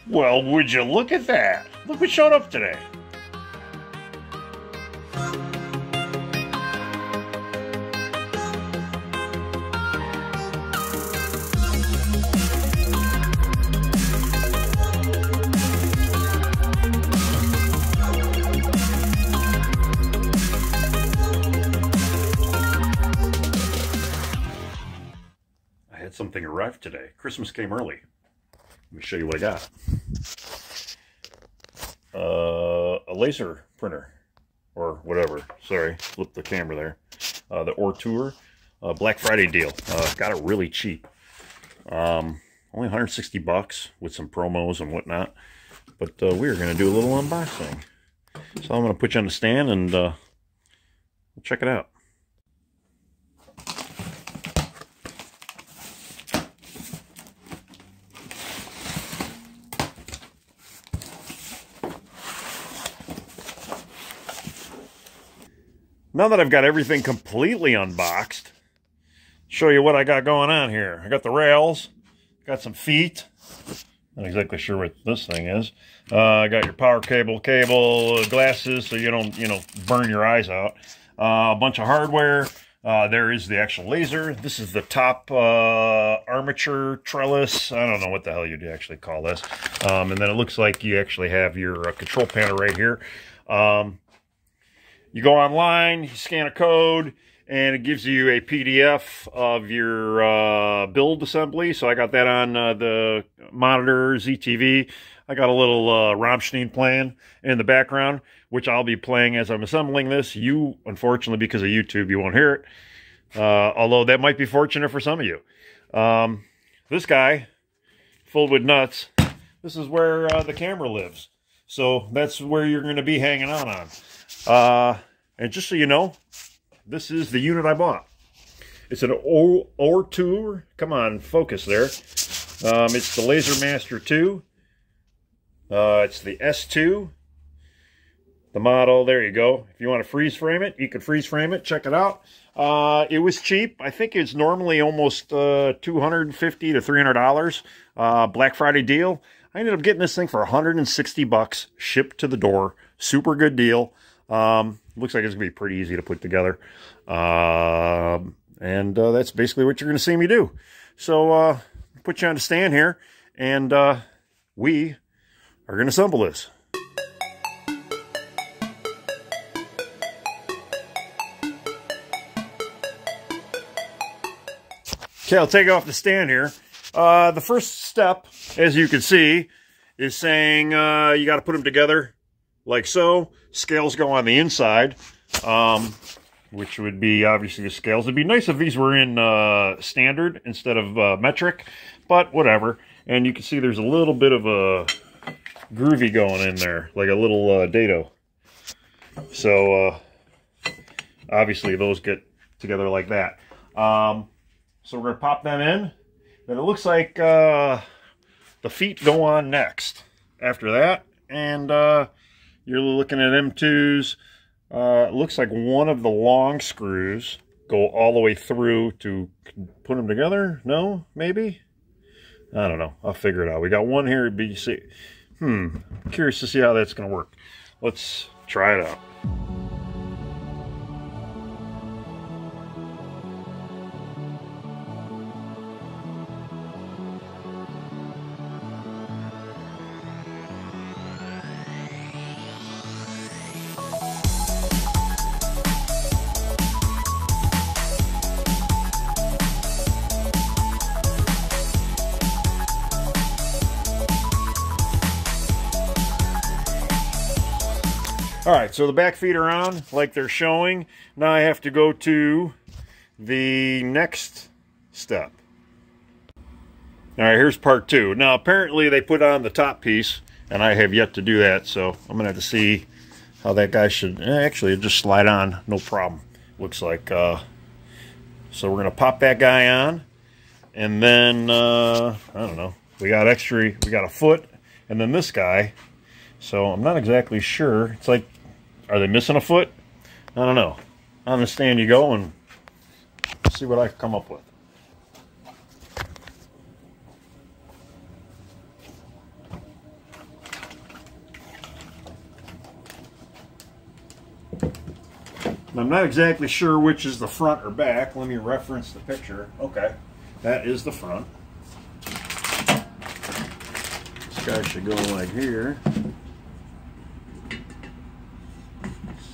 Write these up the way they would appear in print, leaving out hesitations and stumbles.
Well, would you look at that? Look what showed up today. I had something arrive today. Christmas came early. Let me show you what I got. A laser printer, or whatever. Sorry, flipped the camera there. The Ortur Black Friday deal. Got it really cheap. Only 160 bucks with some promos and whatnot. But we're going to do a little unboxing. So I'm going to put you on the stand and check it out. Now that I've got everything completely unboxed, show you what I got going on here. I got the rails, got some feet. Not exactly sure what this thing is. I got your power cable, glasses so you don't, burn your eyes out. A bunch of hardware. There is the actual laser. This is the top armature trellis. I don't know what the hell you'd actually call this. And then it looks like you actually have your control panel right here. You go online, you scan a code, and it gives you a PDF of your build assembly. So I got that on the monitor, ZTV. I got a little Rammstein playing in the background, which I'll be playing as I'm assembling this. You, unfortunately, because of YouTube, you won't hear it. Although that might be fortunate for some of you. This guy, filled with nuts, this is where the camera lives. So that's where you're going to be hanging out on. And just so you know, this is the unit I bought. It's an Ortur. Come on, focus there. It's the Laser Master 2. It's the S2. The model, there you go. If you want to freeze frame it, you can freeze frame it. Check it out. It was cheap. I think it's normally almost $250 to $300. Black Friday deal. I ended up getting this thing for 160 bucks, shipped to the door. Super good deal. Looks like it's going to be pretty easy to put together. And that's basically what you're going to see me do. So, put you on the stand here, and we are going to assemble this. Okay, I'll take off the stand here. The first step, as you can see, is saying you got to put them together like so. Scales go on the inside, which would be obviously the scales. It'd be nice if these were in standard instead of metric, but whatever. And you can see there's a little bit of a groovy going in there, like a little dado. So obviously those get together like that. So we're going to pop them in. Then it looks like the feet go on next after that. And you're looking at M2s. It looks like one of the long screws go all the way through to put them together. No? Maybe? I don't know. I'll figure it out. We got one here. Curious to see how that's going to work. Let's try it out. Alright, so the back feet are on, like they're showing. Now I have to go to the next step. Alright, here's part 2. Now apparently they put on the top piece, and I have yet to do that, so I'm going to have to see how that guy should... Actually, just slide on, no problem. Looks like... So we're going to pop that guy on, and then, I don't know, we got a foot, and then this guy. So I'm not exactly sure. It's like, are they missing a foot? I don't know. On the stand you go and see what I can come up with. I'm not exactly sure which is the front or back. Let me reference the picture. Okay, that is the front. This guy should go like here.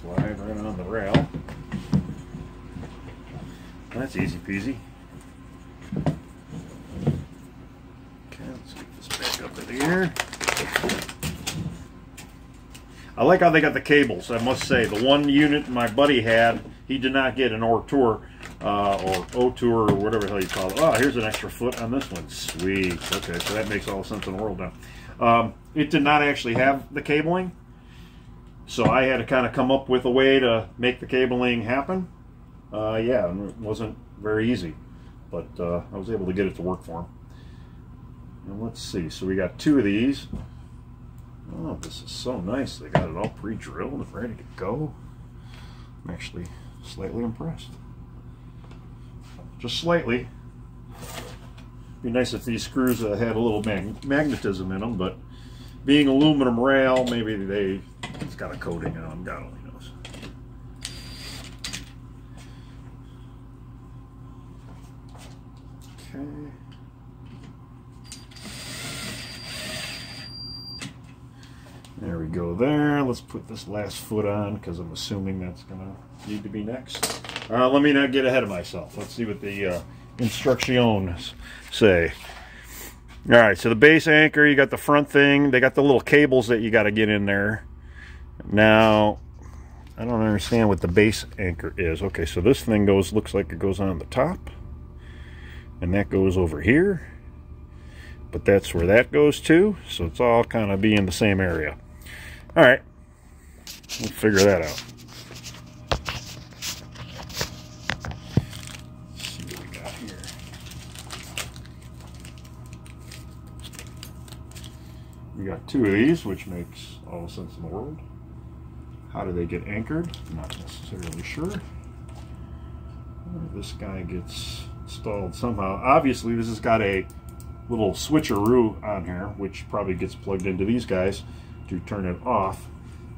Slide right on the rail. That's easy peasy. Okay, let's get this back up in the air. I like how they got the cables, I must say. The one unit my buddy had, he did not get an Ortur, or Ortur, or whatever the hell you call it. Oh, here's an extra foot on this one. Sweet. Okay, so that makes all the sense in the world now. It did not actually have the cabling, so I had to kind of come up with a way to make the cabling happen. Yeah, it wasn't very easy, but I was able to get it to work for him. And let's see, so we got 2 of these. Oh, this is so nice. They got it all pre-drilled and ready to go. I'm actually slightly impressed. Just slightly. Be nice if these screws had a little magnetism in them, but being aluminum rail, maybe it's got a coating on them. God only knows. Okay. There we go there. Let's put this last foot on because I'm assuming that's going to need to be next. Let me not get ahead of myself. Let's see what the instructions say. All right, so the base anchor, you got the front thing. They got the little cables that you got to get in there. Now, I don't understand what the base anchor is. Okay, so this thing looks like it goes on the top. And that goes over here. But that's where that goes to. So it's all kind of be in the same area. All right, we'll figure that out. Let's see what we got here. We got 2 of these, which makes all the sense in the world. How do they get anchored? Not necessarily sure. This guy gets installed somehow. Obviously, this has got a little switcheroo on here, which probably gets plugged into these guys to turn it off.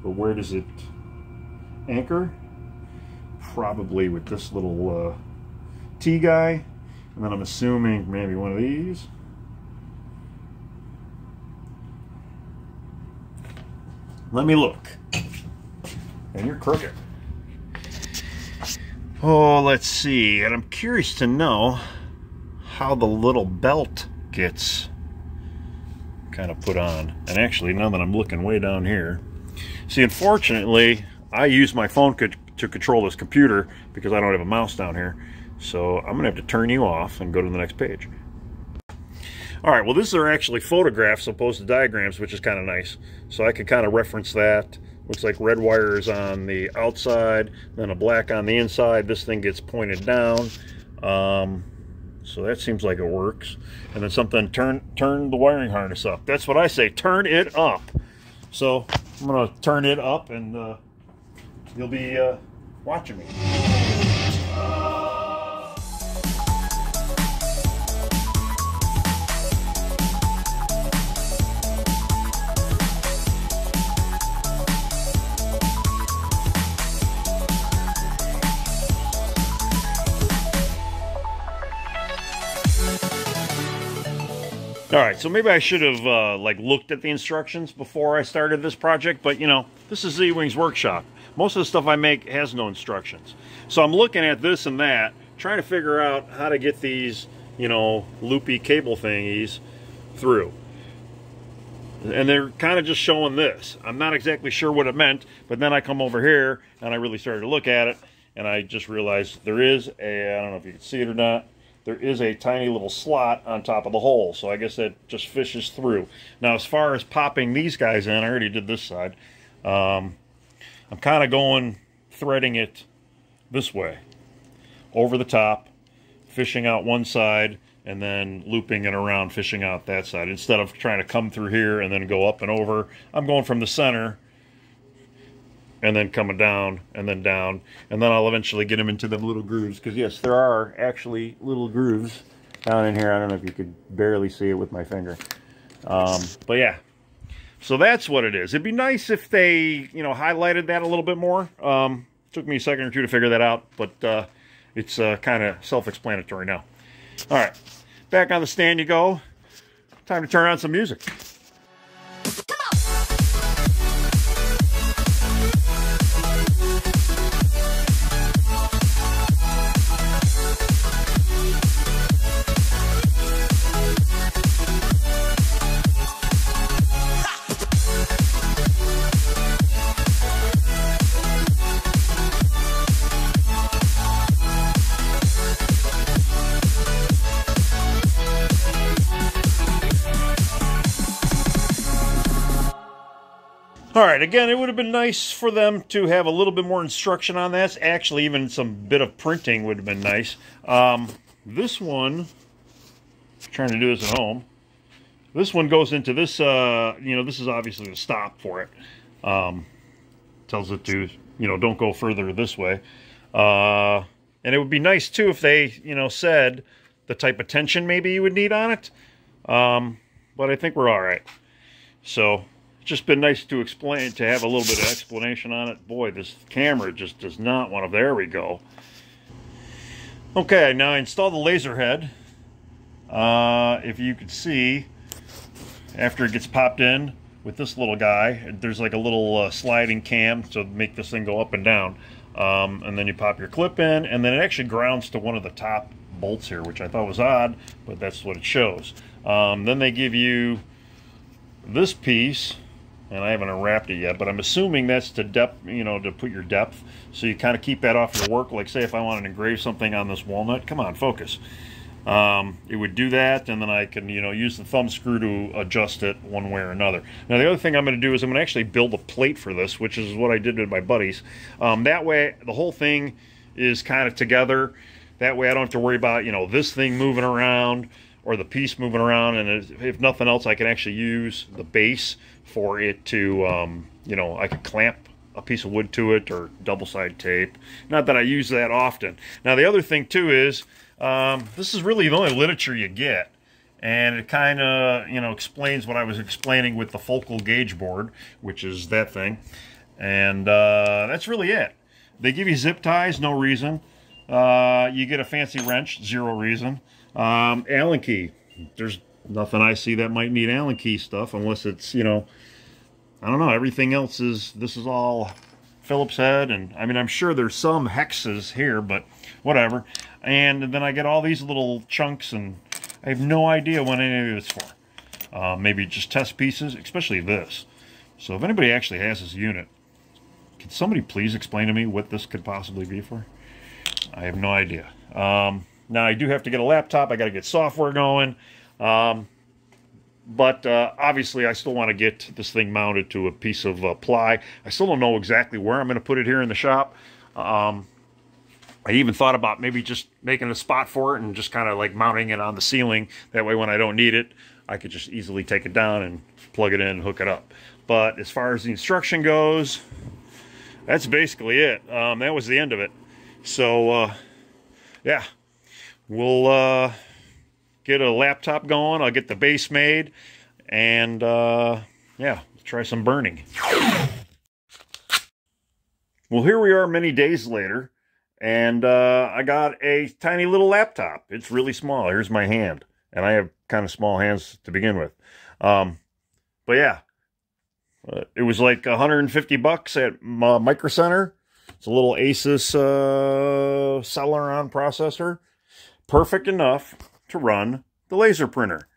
But where does it anchor? Probably with this little T guy, and then I'm assuming maybe one of these. Let me look. And you're crooked. Oh, let's see. And I'm curious to know how the little belt gets kind of put on. And actually, now that I'm looking way down here, see, unfortunately, I use my phone to control this computer because I don't have a mouse down here. So I'm gonna have to turn you off and go to the next page. All right, well, these are actually photographs opposed to diagrams, which is kind of nice. So I can kind of reference that. Looks like red wire is on the outside, then a black on the inside. This thing gets pointed down. So that seems like it works. And then something, turn the wiring harness up. That's what I say, turn it up. So I'm gonna turn it up and you'll be watching me. All right, so maybe I should have like looked at the instructions before I started this project, but you know, this is Z-Wing's workshop. Most of the stuff I make has no instructions. So I'm looking at this and that, trying to figure out how to get these, you know, loopy cable thingies through. And they're kind of just showing this. I'm not exactly sure what it meant, but then I come over here and I really started to look at it and I just realized there is a, I don't know if you can see it or not, there is a tiny little slot on top of the hole. So I guess that just fishes through. Now, as far as popping these guys in, I already did this side. I'm kind of going, threading it this way, over the top, fishing out one side, and then looping it around, fishing out that side. Instead of trying to come through here and then go up and over, I'm going from the center and then coming down, and then down, and then I'll eventually get them into them little grooves, because yes, there are actually little grooves down in here. I don't know if you could barely see it with my finger. But yeah, so that's what it is. It'd be nice if they, you know, highlighted that a little bit more. Took me a second or two to figure that out, but it's kind of self-explanatory now. All right, back on the stand you go. Time to turn on some music. All right, again, it would have been nice for them to have a little bit more instruction on this. Actually, even some bit of printing would have been nice. This one, trying to do this at home, this one goes into this, you know, this is obviously the stop for it. Tells it to, you know, don't go further this way. And it would be nice, too, if they, you know, said the type of tension maybe you would need on it. But I think we're all right. So it's just been nice to explain, to have a little bit of explanation on it. Boy, this camera just does not want to. There we go. Okay, now I install the laser head. If you can see, after it gets popped in with this little guy, there's like a little sliding cam to make this thing go up and down. And then you pop your clip in, and then it actually grounds to one of the top bolts here, which I thought was odd, but that's what it shows. Then they give you this piece, and I haven't unwrapped it yet, but I'm assuming that's to depth, you know, to put your depth, so you kind of keep that off your work. Like, say if I wanted to engrave something on this walnut, come on, focus. It would do that, and then I can, you know, use the thumb screw to adjust it one way or another. Now, the other thing I'm going to do is I'm going to actually build a plate for this, which is what I did with my buddies. That way, the whole thing is kind of together. That way, I don't have to worry about, you know, this thing moving around or the piece moving around, and if nothing else, I can actually use the base for it to, you know, I could clamp a piece of wood to it or double-sided tape. Not that I use that often. Now, the other thing, too, is this is really the only literature you get, and it kind of, you know, explains what I was explaining with the focal gauge board, which is that thing, and that's really it. They give you zip ties, no reason. You get a fancy wrench, zero reason. Allen key, there's nothing I see that might need Allen key stuff, unless it's, you know, I don't know, everything else is, this is all Phillips head, and I mean, I'm sure there's some hexes here, but whatever. And then I get all these little chunks, and I have no idea what any of it's for. Maybe just test pieces, especially this. So if anybody actually has this unit, can somebody please explain to me what this could possibly be for? I have no idea. Now, I do have to get a laptop. I got to get software going. But obviously, I still want to get this thing mounted to a piece of ply. I still don't know exactly where I'm going to put it here in the shop. I even thought about maybe just making a spot for it and just kind of like mounting it on the ceiling. That way, when I don't need it, I could just easily take it down and plug it in and hook it up. But as far as the instruction goes, that's basically it. That was the end of it. So, yeah. We'll get a laptop going. I'll get the base made, and yeah, try some burning. Well, here we are many days later, and I got a tiny little laptop. It's really small. Here's my hand, and I have kind of small hands to begin with. But yeah, it was like $150 at Micro Center. It's a little Asus Celeron processor. Perfect enough to run the laser printer.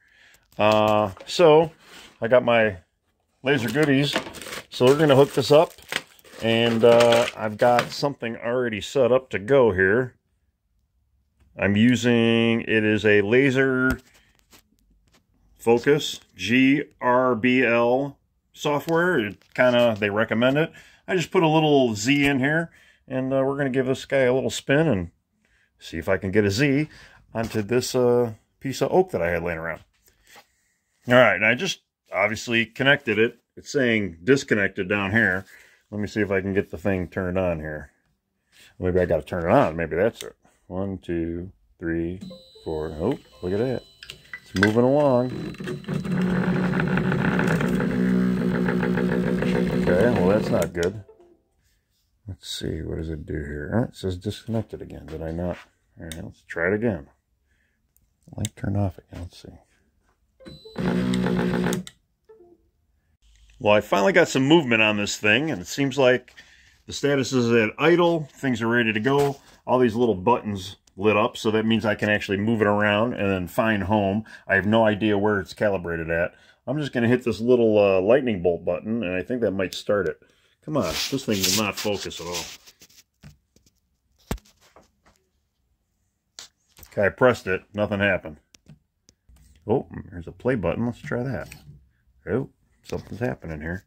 So I got my laser goodies. So we're going to hook this up. And I've got something already set up to go here. I'm using, it is a laser focus GRBL software. It kind of, they recommend it. I just put a little Z in here. And we're going to give this guy a little spin and see if I can get a Z onto this piece of oak that I had laying around. All right, and I just obviously connected it. It's saying disconnected down here. Let me see if I can get the thing turned on here. Maybe I got to turn it on. Maybe that's it. 1, 2, 3, 4. Oh, look at that. It's moving along. Okay, well, that's not good. Let's see, what does it do here? Oh, it says disconnected again. Did I not? All right, let's try it again. Light turned off again. Let's see. Well, I finally got some movement on this thing, and it seems like the status is at idle. Things are ready to go. All these little buttons lit up, so that means I can actually move it around and then find home. I have no idea where it's calibrated at. I'm just going to hit this little lightning bolt button, and I think that might start it. Come on, this thing will not focus at all. Okay, I pressed it. Nothing happened. Oh, there's a play button. Let's try that. Oh, something's happening here.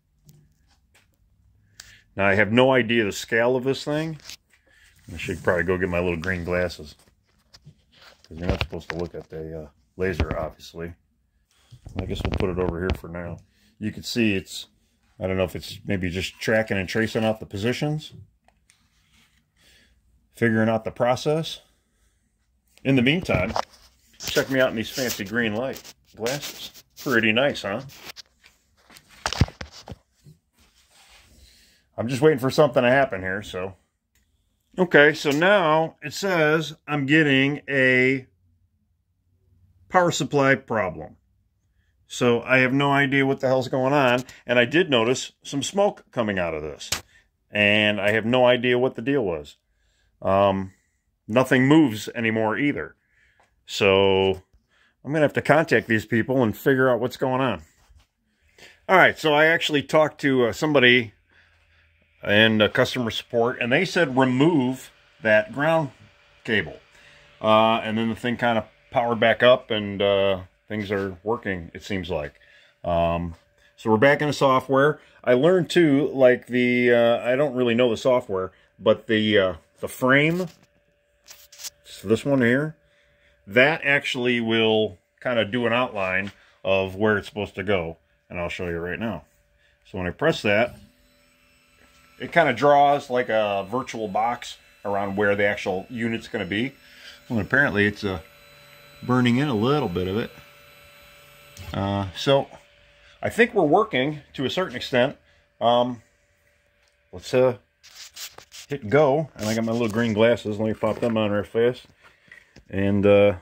Now, I have no idea the scale of this thing. I should probably go get my little green glasses, because you're not supposed to look at the laser, obviously. I guess we'll put it over here for now. You can see it's, I don't know if it's maybe just tracking and tracing out the positions, figuring out the process. In the meantime, check me out in these fancy green light glasses. Pretty nice, huh? I'm just waiting for something to happen here, so. Okay, so now it says I'm getting a power supply problem. So I have no idea what the hell's going on, and I did notice some smoke coming out of this. And I have no idea what the deal was. Nothing moves anymore either. So I'm going to have to contact these people and figure out what's going on. All right, so I actually talked to somebody in customer support, and they said remove that ground cable. And then the thing kind of powered back up, and things are working, it seems like. So we're back in the software. I learned too, like the, I don't really know the software, but the frame, so this one here, that actually will kind of do an outline of where it's supposed to go. And I'll show you right now. So when I press that, it kind of draws like a virtual box around where the actual unit's going to be. Well, apparently it's burning in a little bit of it. So I think we're working to a certain extent. Let's hit go. And I got my little green glasses. Let me pop them on real fast. And we're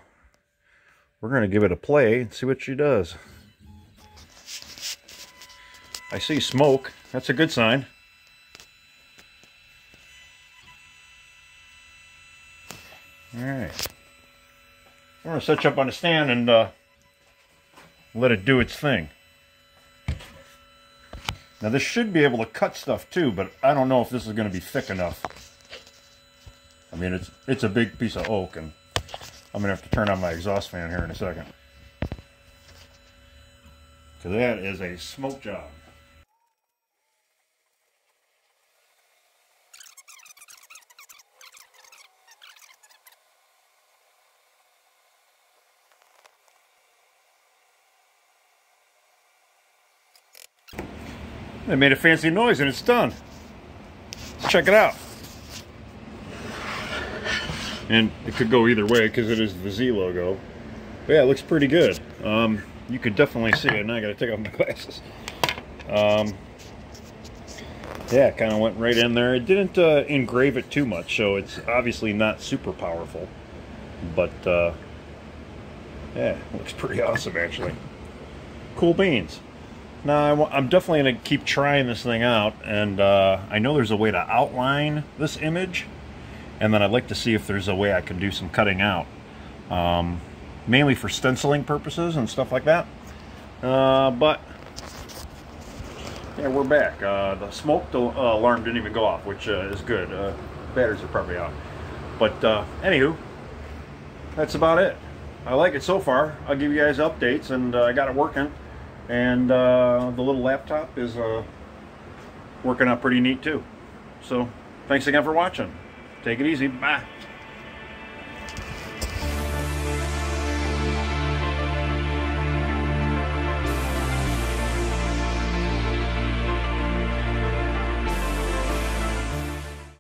going to give it a play and see what she does. I see smoke. That's a good sign. Alright. I'm going to set you up on the stand and let it do its thing. Now this should be able to cut stuff too, but I don't know if this is going to be thick enough. I mean, it's a big piece of oak, and I'm going to have to turn on my exhaust fan here in a second. Because that is a smoke job. It made a fancy noise and it's done. Let's check it out. And it could go either way because it is the Z logo. But yeah, it looks pretty good. You could definitely see it. Now I gotta take off my glasses. Yeah, it kind of went right in there. It didn't engrave it too much, so it's obviously not super powerful. But yeah, it looks pretty awesome actually. Cool beans. Now, I'm definitely going to keep trying this thing out, and I know there's a way to outline this image, and then I'd like to see if there's a way I can do some cutting out, mainly for stenciling purposes and stuff like that. But, yeah, we're back. The smoke alarm didn't even go off, which is good. Batteries are probably out. But, anywho, that's about it. I like it so far. I'll give you guys updates, and I got it working. And the little laptop is working out pretty neat too. So thanks again for watching. Take it easy. Bye.